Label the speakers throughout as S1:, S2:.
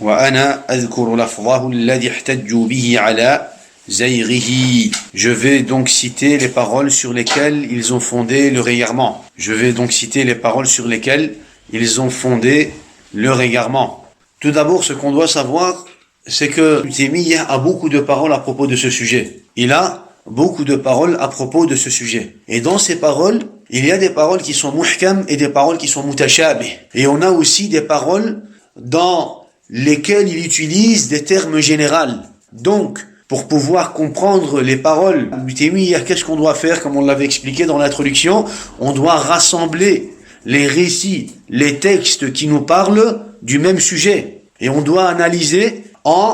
S1: وأنا أذكر لفظه الذي احتجوا به على زيغه. Je vais donc citer les paroles sur lesquelles ils ont fondé leur égarement. Je vais donc citer les paroles sur lesquelles ils ont fondé leur égarement. Tout d'abord, ce qu'on doit savoir, c'est que Taymiyya a beaucoup de paroles à propos de ce sujet. Il a beaucoup de paroles à propos de ce sujet. Et dans ces paroles, il y a des paroles qui sont muhkam et des paroles qui sont mutashabih. Et on a aussi des paroles dans lesquelles il utilise des termes généraux. Donc, pour pouvoir comprendre les paroles du Taymiyya, qu'est-ce qu'on doit faire? Comme on l'avait expliqué dans l'introduction, on doit rassembler les récits, les textes qui nous parlent du même sujet. Et on doit analyser en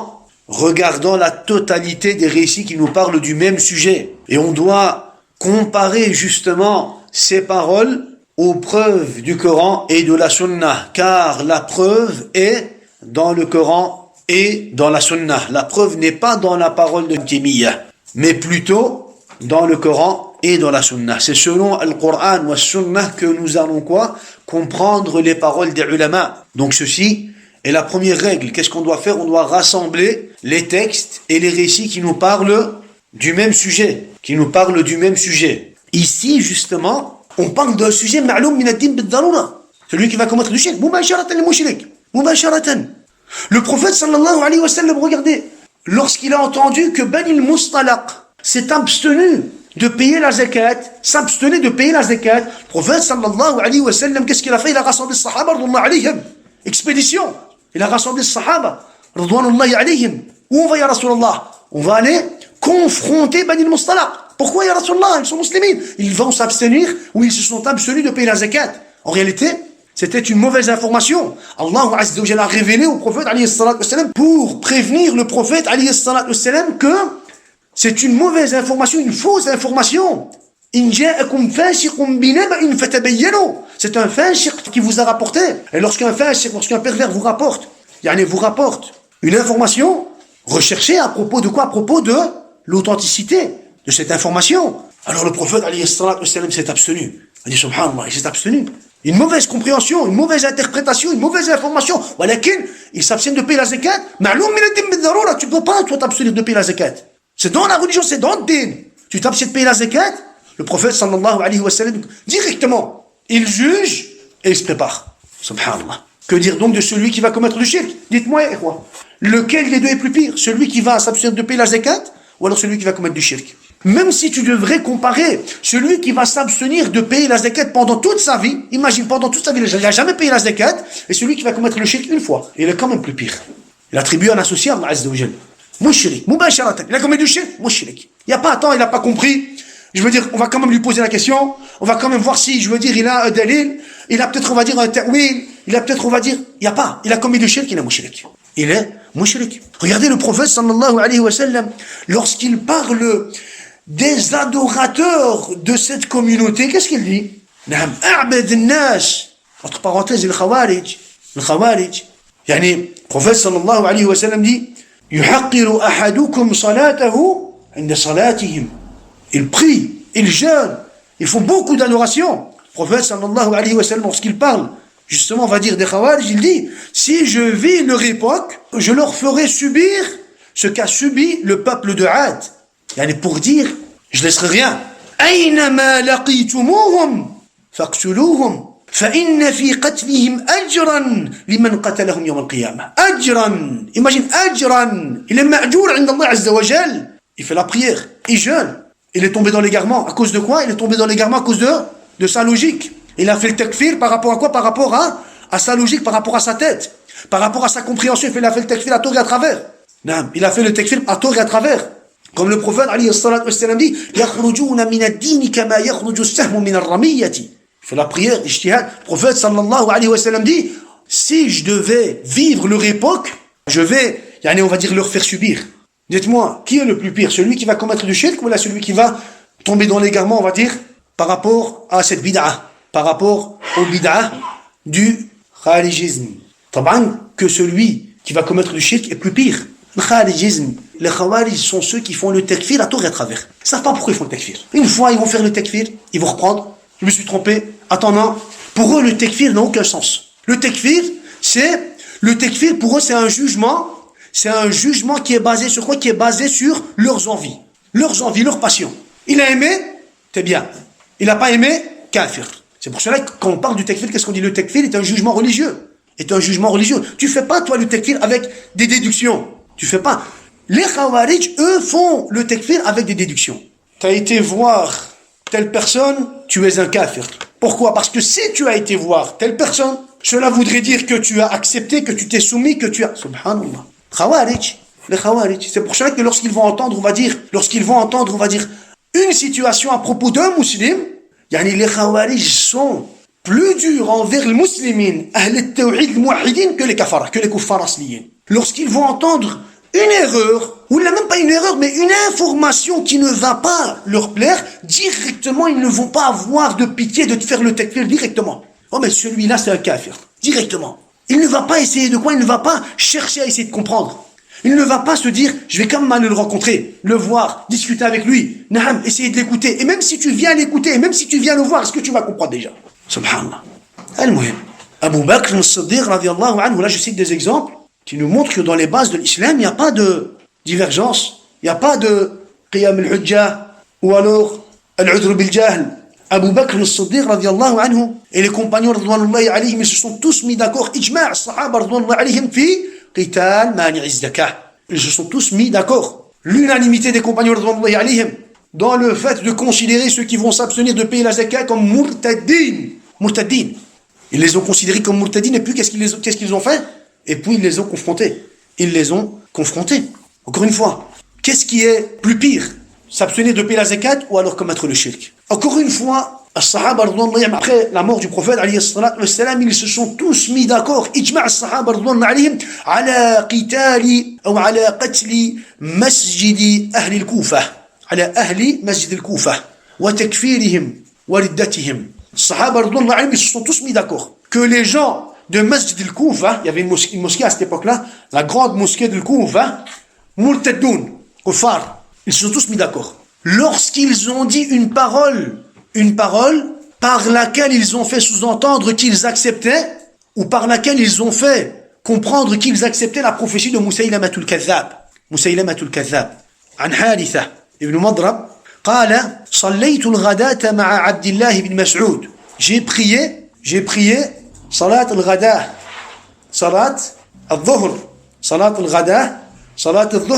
S1: regardant la totalité des récits qui nous parlent du même sujet. Et on doit comparer justement ces paroles aux preuves du Coran et de la Sunna. Car la preuve est dans le Coran et dans la Sunna. La preuve n'est pas dans la parole de Taymiyya, mais plutôt dans le Coran et dans la Sunna. C'est selon le Coran ou la Sunna que nous allons quoi? Comprendre les paroles des ulama. Donc ceci est la première règle. Qu'est-ce qu'on doit faire? On doit rassembler les textes et les récits qui nous parlent du même sujet. Ici, justement, on parle d'un sujet ma'loum min ad-din bid-darura. Celui qui va commettre du shirk. Mubasharatan al-mushrik. Mubasharatan. Le prophète sallallahu alayhi wa sallam, regardez, lorsqu'il a entendu que Bani al-Mustalaq s'est abstenu de payer la zakat, le prophète sallallahu alayhi wa sallam, qu'est-ce qu'il a fait? Il a rassemblé les sahaba, radouallahu alayhim. Expédition. Il a rassemblé les sahaba, radouallahu alayhim. Où on va, ya Rasulallah? On va aller confronter Bani al-Mustalaq. Pourquoi, ya Rasulallah? Ils sont musulmans. Ils vont s'abstenir ou ils se sont abstenus de payer la zakat. En réalité, c'était une mauvaise information. Allah Azza wa Jalla a révélé au prophète alayhi salatu wassalam pour prévenir le prophète alayhi salatu wassalam que c'est une mauvaise information, une fausse information. In ja'akum fasiqun binaba'in fatabayyanu. C'est un fasiq qui vous a rapporté. Et lorsqu'un pervers vous rapporte une information recherchée à propos de quoi? À propos de l'authenticité de cette information. Alors le prophète alayhi salatu wassalam s'est abstenu. Il a dit subhanallah, il s'est abstenu. Une mauvaise compréhension, une mauvaise interprétation, une mauvaise information. Walakin, il s'abstient de payer la zakat. Ma'loum min ad-din bid-darura. Tu peux pas, toi, t'abstenir de payer la zakat. C'est dans la religion, c'est dans le din. Tu t'abstiens de payer la zakat. Le prophète, sallallahu alayhi wa sallam, directement, il juge et il se prépare. Subhanallah. Que dire donc de celui qui va commettre le shirk? Dites-moi, quoi. Lequel des deux est plus pire? Celui qui va s'abstenir de payer la zakat ou alors celui qui va commettre du shirk? Même si tu devrais comparer celui qui va s'abstenir de payer la zakat pendant toute sa vie, imagine, pendant toute sa vie, il n'a jamais payé la zakat, et celui qui va commettre le shirk une fois, il est quand même plus pire. Il attribue un associé à Allah Azza wa Jal. Mushrik, mubasharatan. Il a commis du shirk, mushrik. Il n'y a pas, attends, il n'a pas compris. Je veux dire, on va quand même lui poser la question, on va quand même voir si, je veux dire, il a un dalil, il a peut-être, on va dire, un ta'wil, il a peut-être, on va dire, il n'y a pas, il a commis du shirk, il est mushrik. Il est mushrik. Regardez le prophète, sallallahu alayhi wa sallam, lorsqu'il parle des adorateurs de cette communauté, qu'est-ce qu'il dit? Na'am, a'bad an-nas. Entre parenthèses, le khawarij. Yani, le prophète sallallahu alayhi wa sallam dit, yuhaqqiru ahadukum salatahu inda salatihim. Ils prient, ils jeûnent, ils font beaucoup d'adoration. Le prophète sallallahu alayhi wa sallam, lorsqu'il parle, justement, on va dire des khawarij, il dit, si je vis leur époque, je leur ferai subir ce qu'a subi le peuple de Ad. Yani pour dire, je laisserai rien. أينما لقيتموهم فاقتلوهم فإن في قتلهم أجرا لمن قتلهم يوم القيامة. أجرا. Imagine أجرا. Il est مأجور عند الله عز وجل. Il fait la prière, il jeûne. Il est tombé dans l'égarement. À cause de quoi? Il est tombé dans l'égarement à cause de sa logique. Il a fait le takfir par rapport à quoi? Par rapport à sa logique, par rapport à sa tête, par rapport à sa compréhension. Il a fait le takfir à tort et à travers. Non, il a fait le takfir à tort et à travers. Comme le prophète alayhi salatu wassalam dit, yakhrujuna min ad-din kama yakhruju as-sahmu min ar-ramiyati. Il fait la prière, ijtihad. Le prophète sallallahu alayhi wa sallam dit, si je devais vivre leur époque, je vais, on va dire, leur faire subir. Dites-moi, qui est le plus pire? Celui qui va commettre du shirk ou là celui qui va tomber dans l'égarement, on va dire, par rapport à cette bid'a, par rapport au bid'a du kharijisme. Taban, que celui qui va commettre du shirk est plus pire. Le kharijisme, les khawarij sont ceux qui font le takfir à tort et à travers. Ils ne savent pas pourquoi ils font le takfir. Une fois, ils vont faire le takfir, ils vont reprendre. Je me suis trompé. Attends, non. Pour eux, le takfir n'a aucun sens. Le takfir, c'est Le takfir, pour eux, c'est un jugement qui est basé sur quoi? Qui est basé sur leurs envies, leurs passions. Il a aimé, t'es bien. Il n'a pas aimé, kafir. C'est pour cela que quand on parle du takfir, qu'est-ce qu'on dit? Le takfir est un jugement religieux. Tu fais pas, toi, le takfir avec des déductions. Tu fais pas. Les Khawarij, eux, font le takfir avec des déductions. Tu as été voir telle personne, tu es un kafir. Pourquoi? Parce que si tu as été voir telle personne, cela voudrait dire que tu as accepté, que tu t'es soumis, que tu as... Subhanallah. Khawarij, les Khawarij. C'est pour cela que lorsqu'ils vont entendre, on va dire, une situation à propos d'un musulman, les Khawarij sont plus durs envers les musulmans, ahl al-tawhid al-muwahhidin, que les kafara, que les kuffar asliyin. Lorsqu'ils vont entendre une erreur, ou même pas une erreur, mais une information qui ne va pas leur plaire, directement, ils ne vont pas avoir de pitié de te faire le takfir directement. Oh, mais celui-là, c'est un kafir. Directement. Il ne va pas essayer de quoi? Il ne va pas chercher à essayer de comprendre. Il ne va pas se dire, je vais quand même aller le rencontrer, le voir, discuter avec lui, essayer de l'écouter. Et même si tu viens l'écouter, et même si tu viens le voir, est-ce que tu vas comprendre déjà? Subhanallah. Al-Muhim. Abu Bakr al-Siddiq, radiallahu anhu, là je cite des exemples qui nous montrent que dans les bases de l'islam, il n'y a pas de divergence, il n'y a pas de qiyam al-hujja, ou alors al-udr bil-jahl. Abu Bakr al-Siddiq, radiallahu anhu, et les compagnons, radouanullahi alayhim, ils se sont tous mis d'accord, ijma' as-sahaba, radouanullahi alayhim, fi qital mani' az-zakah. Ils se sont tous mis d'accord. L'unanimité des compagnons, radouanullahi alayhim, dans le fait de considérer ceux qui vont s'abstenir de payer la zakat comme murtadin. Ils les ont considérés comme murtadin, et puis qu'est-ce qu'ils ont fait? Et puis ils les ont confrontés. Encore une fois, qu'est-ce qui est plus pire? S'abstenir de payer la zakat ou alors commettre le shirk? Encore une fois, as-sahaba, après la mort du prophète, ils se sont tous mis d'accord. Ijma' as-sahaba, ala qitali, ou ala qatli masjidi ahli al-Kufa. على أهل مسجد الكوفة وتكفيرهم وردتهم. الصحابة رضوان الله عليهم, ils se sont tous mis d'accord que les gens de Masjid al-Kufa, il y avait une mosquée à cette époque-là, la grande mosquée de Kufa, murtadoun, kuffar, ils se sont tous mis d'accord. Lorsqu'ils ont dit une parole par laquelle ils ont fait sous-entendre qu'ils acceptaient, ou par laquelle ils ont fait comprendre qu'ils acceptaient la prophétie de Musaylamatul Kazzab, عن حارثة ابن مضرب قال صليت الغداة مع عبد الله بن مسعود. J'ai prié صلاة الغداة, صلاة الظهر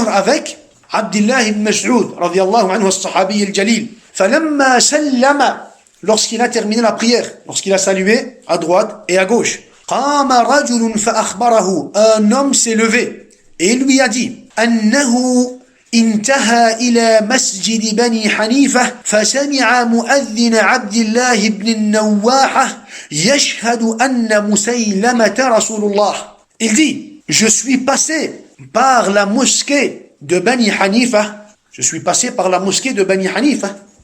S1: avec عبد الله بن مسعود رضي الله عنه الصحابي الجليل. فلما سلم, lorsqu'il a terminé la prière, lorsqu'il a salué à droite et à gauche, قام رجل فأخبره, un homme s'est levé et il lui a dit أنه انتهى إلى مسجد بني حنيفة فسمع مؤذن عبد الله بن النواحة يشهد أن مسيلمة رسول الله. Il dit, je suis passé par la mosquée de Bani Hanifa,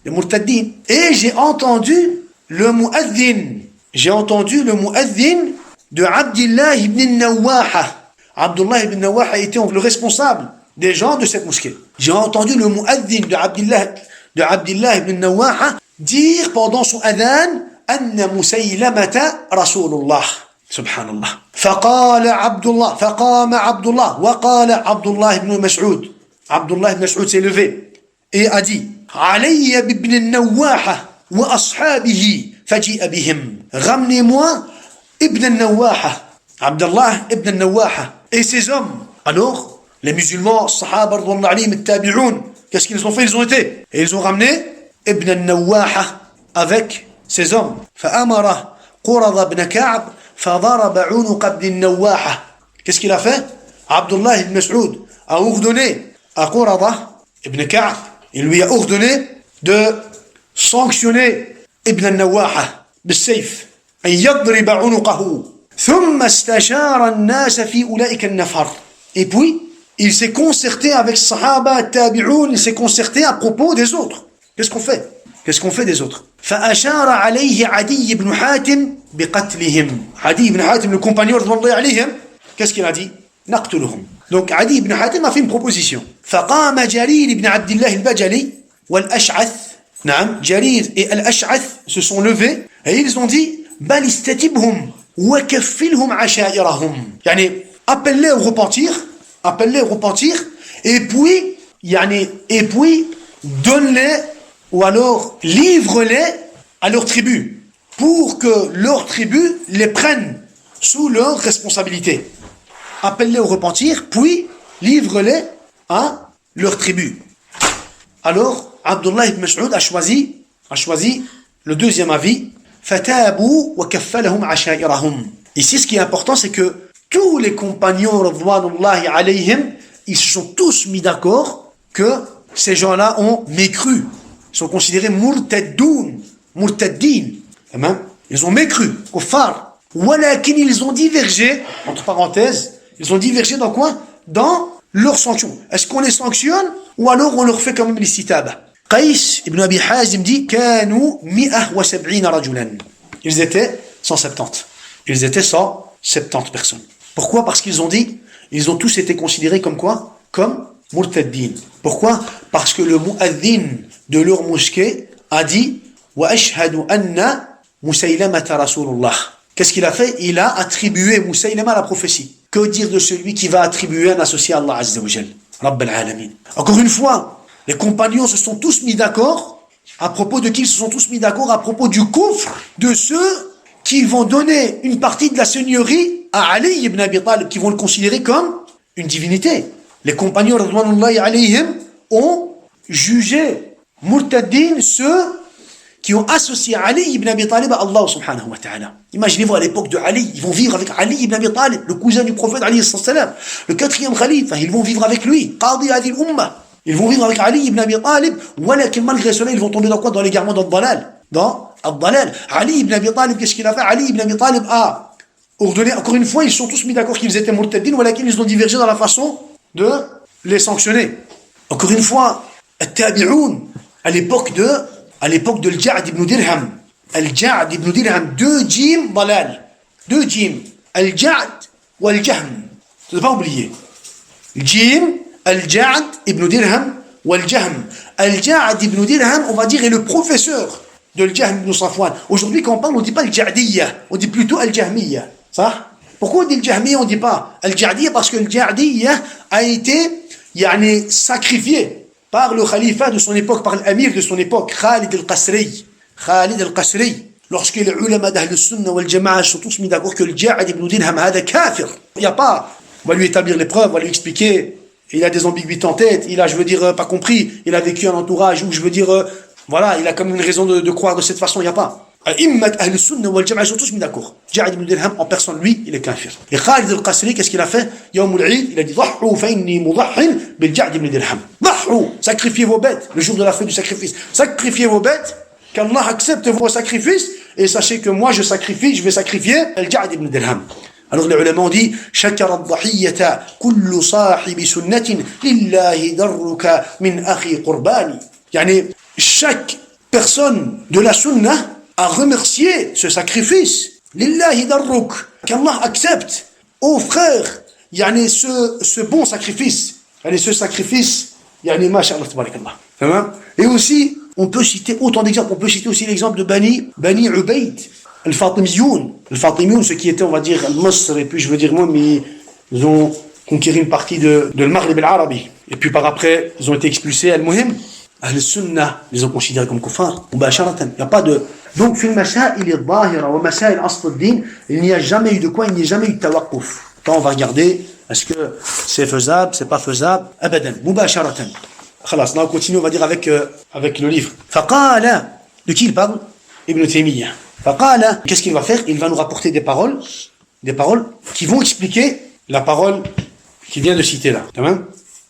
S1: les Murtaddin, et j'ai entendu le mu'adhin de Abdullah ibn Nawaha. Abdullah ibn Nawaha était le responsable des gens de cette mosquée. J'ai entendu le mu'adhin de Abdullah ibn Nawaha dire pendant son adhan Anna Musaylamata Rasulullah. Subhanallah. فقام عبد الله وقال عبد الله بن مسعود. Abdullah ibn Mas'ud s'est levé et a dit علي بابن النواحة وأصحابه فجيء بهم. Ramenez-moi Ibn al-Nawaha, Abdullah ibn al-Nawaha et ses hommes. Alors, les musulmans, sahaba, radouallahu alayhim, tabi'oun, qu'est-ce qu'ils ont fait? Ils ont été. Et ils ont ramené Ibn al-Nawaha avec ses hommes. فأمر قرظ بن كعب فضرب عنق ابن النواحة. Qu'est-ce qu'il a fait? Abdullah ibn Mas'ud a ordonné à Qurada ibn Ka'b, il lui a ordonné de sanctionner Ibn al-Nawaha بالسيف. أن يضرب عنقه ثم استشار الناس في أولئك النفر. Et puis, il s'est concerté avec Sahaba, Tabi'oun, il s'est concerté à propos des autres. Qu'est-ce qu'on fait des autres? فأشار عليه عدي بن حاتم بقتلهم. عدي بن حاتم, le compagnon رضوان الله عليهم, qu'est-ce qu'il a dit? نقتلهم. Donc Adi ibn Hatim a fait une proposition. فقام جرير بن عبد الله البجلي والأشعث. نعم, Jarir et Al-Ash'ath se sont levés et ils ont dit بل استتبهم وكفلهم عشائرهم. يعني appelle-les au repentir, et puis, donne-les, ou alors livre-les à leur tribu, pour que leur tribu les prenne sous leur responsabilité. Appelle-les au repentir, puis livre-les à leur tribu. Alors, Abdullah ibn Mas'ud a choisi le deuxième avis. فَتَابُوا وَكَفَّلَهُمْ عَشَائِرَهُمْ. Ici, ce qui est important, c'est que tous les compagnons, radwanullahi alayhim, ils se sont tous mis d'accord que ces gens-là ont mécru. Ils sont considérés murtaddin. Ils ont mécru, kuffar. Walakin, ils ont divergé, entre parenthèses, ils ont divergé dans quoi? Dans leurs sanctions. Est-ce qu'on les sanctionne ou alors on leur fait quand même l'istitaba? Qais ibn Abi Hazim dit كانوا 170 رجلا. Ils étaient 170. Ils étaient 170 personnes. Pourquoi? Parce qu'ils ont dit, ils ont tous été considérés comme quoi? Comme murtaddin. Pourquoi? Parce que le muaddin de leur mosquée a dit wa ashhadu anna Musaylamata Rasulullah. Qu'est-ce qu'il a fait? Il a attribué Musaylama à la prophétie. Que dire de celui qui va attribuer un associé à Allah Azza wa Jal? Rabb al-Alamin. Encore une fois, les compagnons se sont tous mis d'accord. À propos de qui ils se sont tous mis d'accord? À propos du kufr de ceux qui vont donner une partie de la seigneurie à Ali ibn Abi Talib, qui vont le considérer comme une divinité. Les compagnons radwanullahi alayhim ont jugé murtaddin ceux qui ont associé Ali ibn Abi Talib à Allah subhanahu wa ta'ala. Imaginez-vous à l'époque de Ali, ils vont vivre avec Ali ibn Abi Talib, le cousin du prophète alayhi salam, le 4e khalife, ils vont vivre avec lui, qadi hadil umma. Ils vont vivre avec Ali ibn Abi Talib, malgré cela, ils vont tomber dans quoi? Dans l'égarement d'Ad-Dalal. Dans Ad-Dalal. Ali ibn Abi Talib, qu'est-ce qu'il a fait? Ali ibn Abi Talib a ordonné, encore une fois, ils sont tous mis d'accord qu'ils étaient murtaddin, ils ont divergé dans la façon de les sanctionner. Encore une fois, At-Tabi'un, à l'époque de Al-Ja'd ibn Dirham. Al-Ja'd ibn Dirham, 2 djim dalal. 2 djim. Al-Ja'd ou Al-Jahm. Tu ne dois pas oublier. Djim, Al-Ja'd ibn Dirham ou Al-Jahm. Al-Ja'd ibn Dirham, on va dire, est le professeur de Al-Jahm ibn Safwan. Aujourd'hui, quand on parle, on ne dit pas Al-Ja'diyya. On dit plutôt Al-Jahmiyya. Ça? Pourquoi on dit Al-Jahmiyya, on ne dit pas Al-Ja'diyya? Parce que Al-Ja'diyya a été sacrifié par le khalifa de son époque, par l'amir de son époque, Khalid al-Qasri. Lorsque les ulama d'Ahl al-Sunnah wal Jama'a sont tous mis d'accord que le Ja'd ibn Dirham hada kafir. Il n'y a pas, on va lui établir les preuves, on va lui expliquer, il a des ambiguïtés en tête, il a, pas compris, il a vécu un entourage où, il a comme une raison de croire de cette façon, il n'y a pas. Immat Ahl al-Sunnah wal Jama'a sont tous mis d'accord. Ja'd ibn Dirham, en personne, lui, il est kafir. Et Khalid al-Qasri, qu'est-ce qu'il a fait? Yawm al-Eid, il a dit Dhahru fa inni mudahhin bil Ja'd ibn Dirham. Dhahru, sacrifiez vos bêtes, le jour de la fête du sacrifice. Sacrifiez vos bêtes, qu'Allah accepte vos sacrifices, et sachez que moi je vais sacrifier Al-Ja'd ibn Dirham. Alors les ulama ont dit Shakara ad-dhahiyyata kullu sahibi sunnatin lillahi darruka min akhi qurbani. Yani, chaque personne de la sunnah a remercié ce sacrifice. Lillahi darruk. Qu'Allah accepte, ô frère, ce bon sacrifice. Ce sacrifice, masha'Allah tabarakallah. Et aussi, on peut citer autant d'exemples. On peut citer aussi l'exemple de Bani Ubayd, Al-Fatimiyoun. Al-Fatimiyoun, ceux qui étaient, on va dire, Al-Masr, et puis mais ils ont conquéri une partie de le Maghreb al-Arabi. Et puis par après, ils ont été expulsés. Al-Muhim, Ahl-Sunnah, ils ont considéré comme kuffar. Mubasharatan. Il n'y a pas de... Donc, fil masail al-Dhahira wa masail asl ad-din, il n'y a jamais eu de quoi? Il n'y a jamais eu de tawaqquf. Quand on va regarder, est-ce que c'est faisable, c'est pas faisable? Abadan. Mubasharatan. Khalas, là on continue, on va dire, avec le livre. Faqala, de qui il parle? Ibn Taymiyyah. Faqala, qu'est-ce qu'il va faire? Il va nous rapporter des paroles qui vont expliquer la parole qu'il vient de citer là.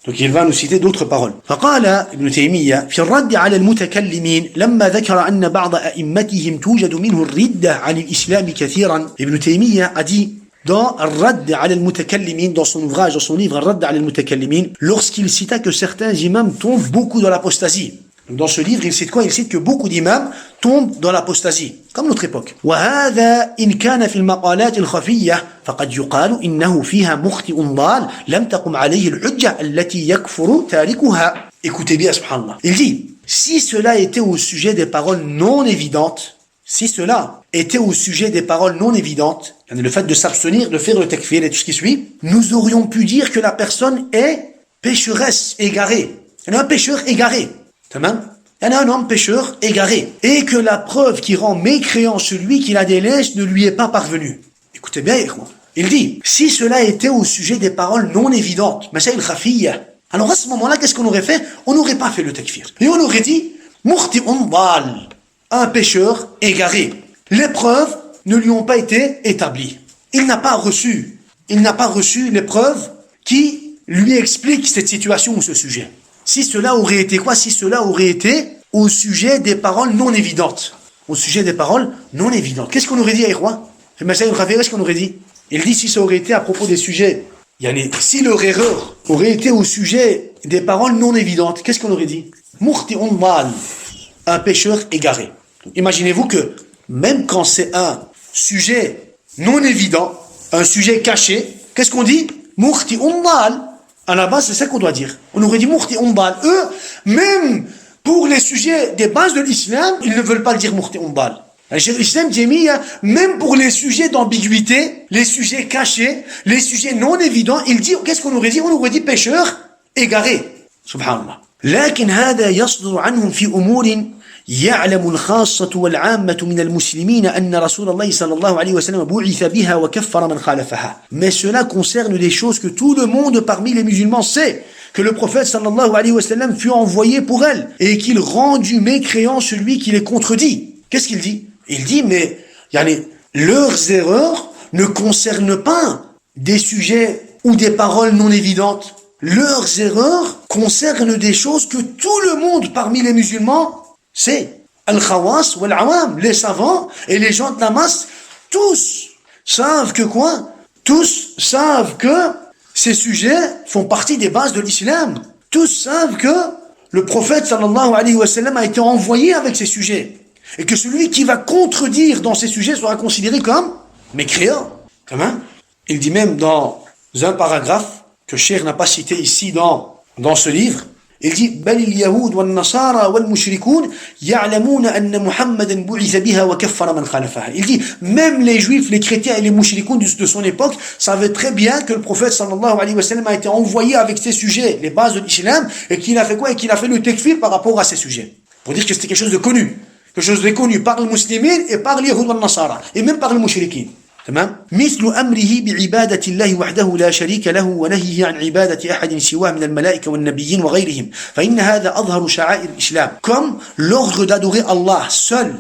S1: Donc il va nous citer d'autres paroles. فقال ابن تيمية في الرد على المتكلمين لما ذكر أن بعض أئمتهم توجد منه الردة عن الإسلام كثيرا. Ibn Taymiyyah a dit dans Ar-Radd ala al-Mutakallimin, dans son ouvrage, dans son livre Ar-Radd ala al-Mutakallimin, lorsqu'il cita que certains imams tombent beaucoup dans l'apostasie. Dans ce livre, il cite quoi? Il cite que beaucoup d'imams tombent dans l'apostasie, comme notre époque. وهذا إن كان في المقالات الخفية فقد يقال إنه فيها مخطئ ضال لم تقم عليه الحجة التي يكفر تاركها. Écoutez bien, subhanallah. Il dit, si cela était au sujet des paroles non évidentes, si cela était au sujet des paroles non évidentes, le fait de s'abstenir, de faire le takfir et tout ce qui suit, nous aurions pu dire que la personne est pécheresse, égarée. Elle est un pécheur égaré. Tamam? Elle est un homme pécheur égaré. Et que la preuve qui rend mécréant celui qui la délaisse ne lui est pas parvenue. Écoutez bien, il dit, si cela était au sujet des paroles non évidentes, masail khafiyya, alors à ce moment-là, qu'est-ce qu'on aurait fait? On n'aurait pas fait le takfir. Et on aurait dit, mukhti'un dal, un pécheur égaré. Les preuves ne lui ont pas été établies. Il n'a pas reçu les preuves qui lui expliquent cette situation ou ce sujet. Si cela aurait été quoi? Si cela aurait été au sujet des paroles non évidentes. Au sujet des paroles non évidentes. Qu'est-ce qu'on aurait dit, Aïkhwa? Qu'est-ce qu'on aurait dit? Il dit si ça aurait été à propos des sujets, si leur erreur aurait été au sujet des paroles non évidentes, qu'est-ce qu'on aurait dit? Mukhti'un dal, un pécheur égaré. Imaginez-vous que même quand c'est un sujet non évident, un sujet caché, qu'est-ce qu'on dit? Mukhti'un dal. À la base, c'est ça qu'on doit dire. On aurait dit mukhti'un dal. Eux, même pour les sujets des bases de l'islam, ils ne veulent pas le dire mukhti'un dal. L'islam dit, même pour les sujets d'ambiguïté, les sujets cachés, les sujets non évidents, il dit, qu'est-ce qu'on aurait dit? On aurait dit pécheur égaré. Subhanallah. لكن هذا يصدر عنهم في أمور يعلم الخاصة والعامة من المسلمين أن رسول الله صلى الله عليه وسلم بعث بها وكفر من خالفها. Mais cela concerne des choses que tout le monde parmi les musulmans sait, que le prophète sallallahu alayhi wa sallam fut envoyé pour elles, et qu'il rendit mécréant celui qui les contredit. Qu'est-ce qu'il dit? Il dit, mais leurs erreurs ne concernent pas des sujets ou des paroles non évidentes. Leurs erreurs concernent des choses que tout le monde parmi les musulmans sait. Al-Khawas ou Al-Awam, les savants et les gens de la masse, tous savent que quoi? Tous savent que ces sujets font partie des bases de l'islam. Tous savent que le prophète sallallahu alayhi wa sallam a été envoyé avec ces sujets. Et que celui qui va contredire dans ces sujets sera considéré comme mécréant. Comment? Il dit même dans un paragraphe que Cheikh n'a pas cité ici dans ce livre, il dit بل اليهود والنصارى والمشركون يعلمون أن محمدا بعث بها وكفر من خالفها. Il dit même les juifs, les chrétiens et les mouchrikoun de son époque savaient très bien que le prophète sallallahu alayhi wa sallam a été envoyé avec ces sujets, les bases de l'islam, et qu'il a fait quoi? Et qu'il a fait le takfir par rapport à ces sujets. Pour dire que c'était quelque chose de connu. Quelque chose de connu par les musulmans et par les yahoud والنصارى et même par les mouchrikins. تمام؟ مثل أمره بعبادة الله وحده لا شريك له ونهيه عن عبادة أحد سواه من الملائكة والنبيين وغيرهم فإن هذا أظهر شعائر الإسلام. Comme l'ordre d'adorer Allah seul,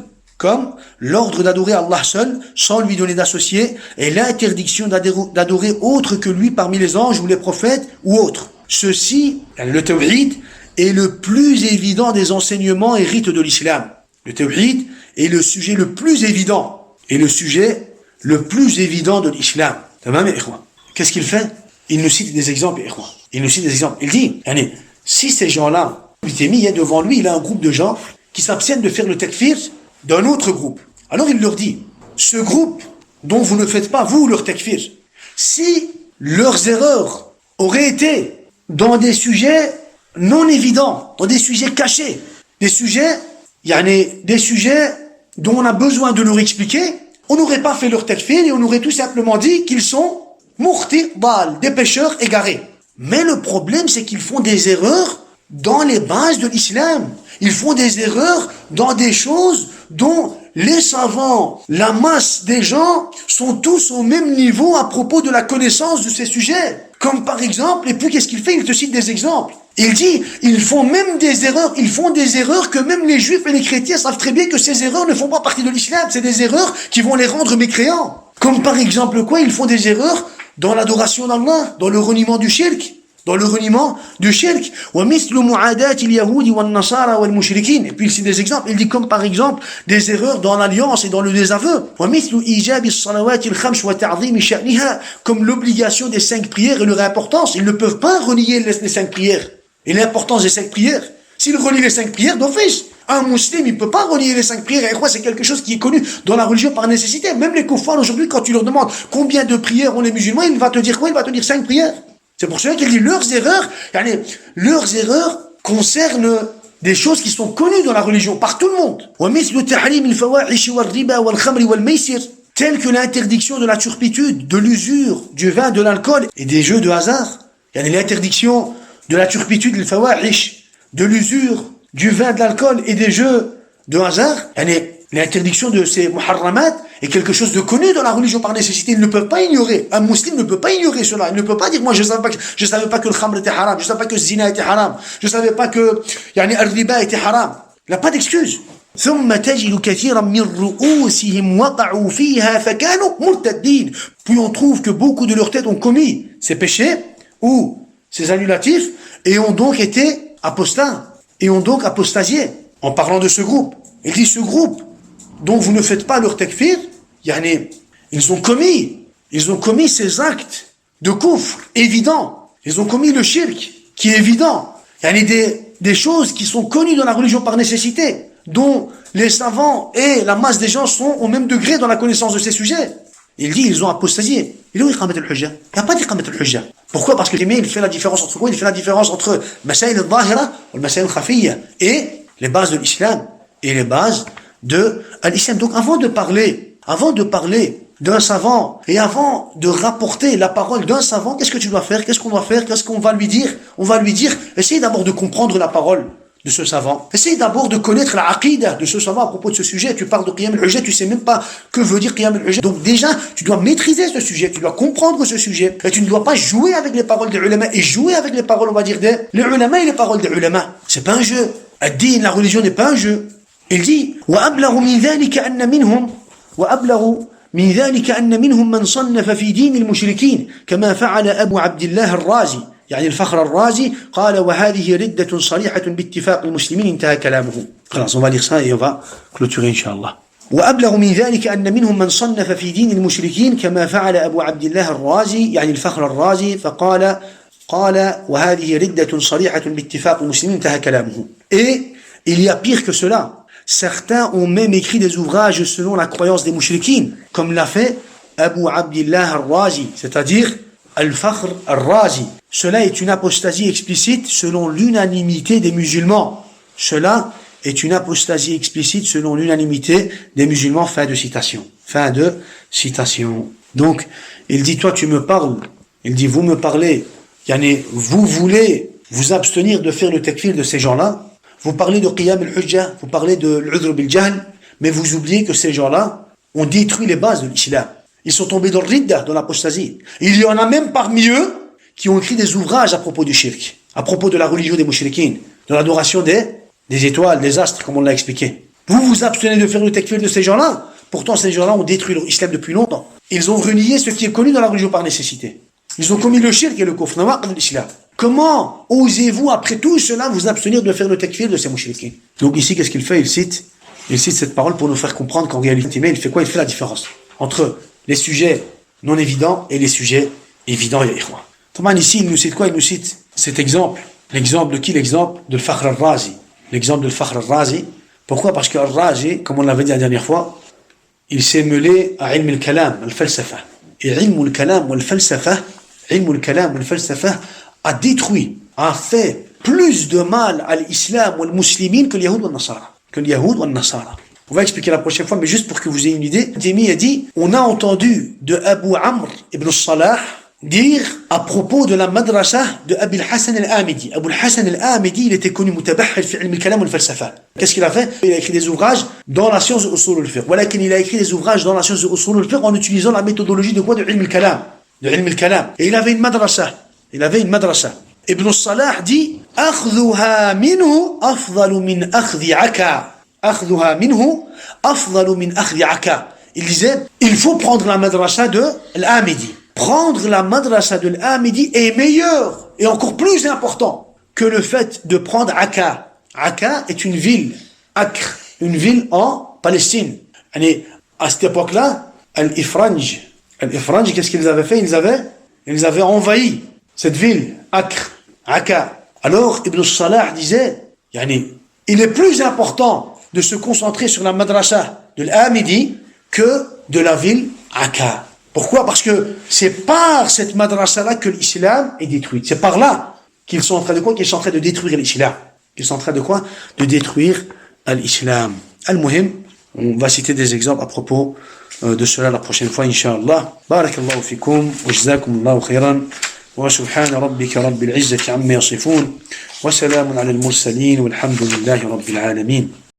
S1: sans lui donner d'associé, et l'interdiction d'adorer autre que lui parmi les anges ou les prophètes ou autres. Ceci, le tawhid, est le plus évident des enseignements et rites de l'islam. Le tawhid est le sujet le plus évident de l'islam. Qu'est-ce qu'il fait? Il nous cite des exemples. Il dit, si ces gens-là, il est mis devant lui, il a un groupe de gens qui s'abstiennent de faire le takfir d'un autre groupe. Alors il leur dit, ce groupe dont vous ne faites pas, vous, leur takfir, si leurs erreurs auraient été dans des sujets non évidents, dans des sujets cachés, des sujets dont on a besoin de leur expliquer, on n'aurait pas fait leur takfir et on aurait tout simplement dit qu'ils sont mukhti' dal, des pécheurs égarés. Mais le problème, c'est qu'ils font des erreurs dans les bases de l'islam. Ils font des erreurs dans des choses dont les savants, la masse des gens, sont tous au même niveau à propos de la connaissance de ces sujets. Comme par exemple, et puis qu'est-ce qu'il fait? Il te cite des exemples. Il dit, ils font des erreurs que même les juifs et les chrétiens savent très bien que ces erreurs ne font pas partie de l'islam. C'est des erreurs qui vont les rendre mécréants. Comme par exemple quoi? Ils font des erreurs dans l'adoration d'Allah, dans le reniement du shirk. ومثل معاداة اليهود والنصارى والمشركين. Et puis il cite des exemples. Il dit comme par exemple des erreurs dans l'alliance et dans le désaveu. ومثل إيجاب الصلوات الخمس وتعظيم شأنها. Comme l'obligation des 5 prières et leur importance. Ils ne peuvent pas renier les 5 prières et l'importance des 5 prières. S'ils relient les 5 prières d'office, un musulman, il ne peut pas relier les 5 prières. Et quoi, c'est quelque chose qui est connu dans la religion par nécessité. Même les kuffars aujourd'hui, quand tu leur demandes combien de prières ont les musulmans, il va te dire quoi? Il va te dire 5 prières. C'est pour cela qu'il dit leurs erreurs concernent des choses qui sont connues dans la religion par tout le monde. ومثل تحريم الفواحش والربا والخمر والميسر, tel que l'interdiction de la turpitude, de l'usure, du vin, de l'alcool et des jeux de hasard. Il y a l'interdiction de la turpitude, le fawahish, de l'usure, du vin, de l'alcool et des jeux de hasard. L'interdiction de ces muharramat est quelque chose de connu dans la religion par nécessité. Ils ne peuvent pas ignorer. Un musulman ne peut pas ignorer cela. Il ne peut pas dire, moi je savais pas que le khamr était haram, je savais pas que le zina était haram, je savais pas que al-riba était haram. Il n'a pas d'excuse. ثم تجد كثيرا من رؤوسهم وقعوا فيها فكانوا مرتدين. Puis on trouve que beaucoup de leurs têtes ont commis ces péchés ou ces annulatifs et ont donc été apostats et ont donc apostasié. En parlant de ce groupe, il dit ce groupe dont vous ne faites pas leur takfir, ils ont commis ces actes de kufr évidents. Ils ont commis le shirk qui est évident. Des choses qui sont connues dans la religion par nécessité, dont les savants et la masse des gens sont au même degré dans la connaissance de ces sujets. Il dit, ils ont apostasié. Il est où iqamat al-hujja? Il n'y a pas d'iqamat al-hujja. Pourquoi? Parce que il fait la différence entre quoi? Il fait la différence entre masail al-zahira ou masail al-khafiyya et les bases de l'islam et les bases de l'islam. Donc avant de parler d'un savant et avant de rapporter la parole d'un savant, qu'est-ce que tu dois faire? Qu'est-ce qu'on doit faire? Qu'est-ce qu'on va lui dire? On va lui dire, essayez d'abord de comprendre la parole de ce savant. Essayez d'abord de connaître la aqida de ce savant à propos de ce sujet. Tu parles de Qiyam al-Hujja, tu sais même pas que veut dire Qiyam al-Hujja. Donc déjà, tu dois maîtriser ce sujet, tu dois comprendre ce sujet. Et tu ne dois pas jouer avec les paroles des ulama et jouer avec les paroles, on va dire, des ulama et les paroles des ulama. C'est pas un jeu. Ad-din, la religion n'est pas un jeu. Il dit, وَأَبْلَغُ مِنْ ذَلِكَ أَنَّ مِنْهُمْ مَنْ صَنَّفَ فِي دِينِ الْمُشْرِكِينَ كما فعل أبو عبد الله الرازي يعني الفخر الرازي قال وهذه ردة صريحة باتفاق المسلمين انتهى كلامه. خلاص on va lire ça et on va clôturer inchallah. وأبلغ من ذلك أن منهم من صنف في دين المشركين كما فعل أبو عبد الله الرازي يعني الفخر الرازي فقال وهذه ردة صريحة باتفاق المسلمين انتهى كلامه. Et il y a pire que cela. Certains ont même écrit des ouvrages selon la croyance des mouchriquines, comme l'a fait Abu Abdillah al-Razi, c'est-à-dire Al-Fakhr al-Razi. Cela est une apostasie explicite selon l'unanimité des musulmans. Cela est une apostasie explicite selon l'unanimité des musulmans. Fin de citation. Fin de citation. Donc, il dit, toi tu me parles. Il dit, vous me parlez. Vous voulez vous abstenir de faire le takfir de ces gens-là. Vous parlez de Qiyam al-Hujja, vous parlez de l'Udhr bil-Jahl, mais vous oubliez que ces gens-là ont détruit les bases de l'islam. Ils sont tombés dans le ridda, dans l'apostasie. Il y en a même parmi eux qui ont écrit des ouvrages à propos du shirk, à propos de la religion des mouchriquines, de l'adoration des étoiles, des astres, comme on l'a expliqué. Vous vous abstenez de faire le takfir de ces gens-là. Pourtant, ces gens-là ont détruit l'islam depuis longtemps. Ils ont renié ce qui est connu dans la religion par nécessité. Ils ont commis le shirk et le kufr, nawaqid l'islam. Comment osez-vous, après tout cela, vous abstenir de faire le takfir de ces mouchriquins? Donc ici, qu'est-ce qu'il fait? Il cite cette parole pour nous faire comprendre qu'en réalité, il fait quoi? Il fait la différence entre les sujets non évidents et les sujets évidents, ya ikhwan. Thomas, ici, il nous cite quoi? Il nous cite cet exemple. L'exemple de qui? L'exemple de Fakhr al-Razi. L'exemple de Fakhr al-Razi. Pourquoi? Parce que al-Razi, comme on l'avait dit la dernière fois, il s'est mêlé à ilm al-kalam, al-falsafa. Et ilm al-kalam wal-falsafa, a détruit, a fait plus de mal à l'islam ou aux musulmans que les Yahoud ou les Nasara. On va expliquer la prochaine fois, mais juste pour que vous ayez une idée. Taymi a dit, on a entendu de Abu Amr ibn Salah dire à propos de la madrasa de Abi al-Hassan al-Amidi. Abu al-Hassan al-Amidi, il était connu mutabahhir fi ilm al-kalam wal falsafa. Qu'est-ce qu'il a fait? Il a écrit des ouvrages dans la science de usul al-fiqh. Il a écrit des ouvrages dans la science de usul al-fiqh en utilisant la méthodologie de quoi? De ilm al-kalam. Et il avait une madrasa. Ibn Salah dit أخذها منه أفضل من أخذ عكا. Il disait, il faut prendre la madrasa de l'Amidi. Prendre la madrasa de l'Amidi est meilleur et encore plus important que le fait de prendre Akka. Akka est une ville, Acre, une ville en Palestine. À cette époque-là, Al-Ifranj, qu'est-ce qu'ils avaient fait? Ils avaient envahi cette ville, Acre, Akka. Alors, Ibn Salah disait, il est plus important de se concentrer sur la madrasa de l'Amidi que de la ville Akka. Pourquoi? Parce que c'est par cette madrasa-là que l'islam est détruit. C'est par là qu'ils sont en train de quoi? Qu'ils sont en train de détruire l'islam. Ils sont en train de quoi? De détruire l'islam. Al-Muhim, on va citer des exemples à propos de cela la prochaine fois, Inch'Allah. Barakallahu fikum, wa jazakumullahu khairan, wa subhana rabbika rabbil izzati amma yasifun, wa salamun ala al-mursalin, walhamdulillahi rabbil alamin.